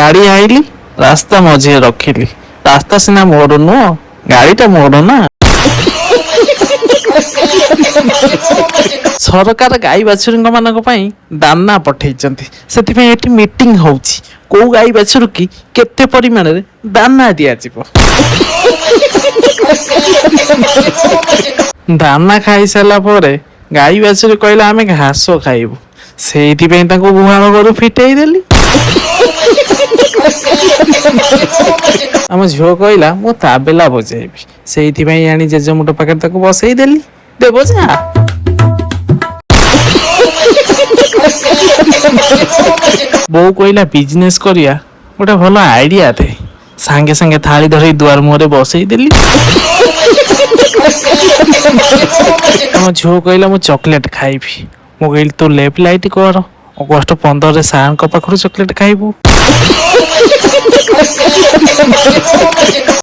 ଗାଡି ଆଇଲି ରାସ୍ତା ମଝିରେ ରଖିଲି। ରାସ୍ତା ସିନା ମୋର ନୁହଁ, ଗାଡିଟା ମୋର ନା। ସରକାର ଗାଈ ବାଛୁରୀଙ୍କ ମାନଙ୍କ ପାଇଁ ଦାନା ପଠେଇଛନ୍ତି। ସେଥିପାଇଁ ଏଠି ମିଟିଂ ହଉଛି। କୋଉ ଗାଈ ବାଛୁରୀ କି କେତେ ପରିମାଣରେ ଦାନା ଦିଆଯିବ। ଦାନା ଖାଇସାରିଲା ପରେ ଗାଈ ବାଛୁରୀ କହିଲା ଆମେ ଘାସ ଖାଇବୁ। ସେଇଥିପାଇଁ ତାଙ୍କୁ ଗୁହାଳ ଘରୁ ଫିଟେଇ ଦେଲି। ଆମ ଝିଅ କହିଲା ମୁଁ ତାବେଲା ବଜେଇବି। ସେଇଥିପାଇଁ ଆଣି ଜେଜେ ମୁଣ୍ଡ ପାଖରେ ତାକୁ ବସେଇ ଦେଲି। ଦେ ବଜା। ବୋଉ କହିଲା ବିଜନେସ କରିବା ଗୋଟେ ଭଲ ଆଇଡିଆ ଦେ। ସାଙ୍ଗେ ସାଙ୍ଗେ ଥାଳି ଧରି ଦୁଆର ମୁହଁରେ ବସେଇ ଦେଲି। ଆମ ଝିଅ କହିଲା ମୁଁ ଚକୋଲେଟ ଖାଇବି। ମୁଁ କହିଲି ତୁ ଲେଫ୍ଟ ଲାଇଟ୍ କର, ଅଗଷ୍ଟ 15ରେ ସାରଙ୍କ ପାଖରୁ ଚକୋଲେଟ ଖାଇବୁ।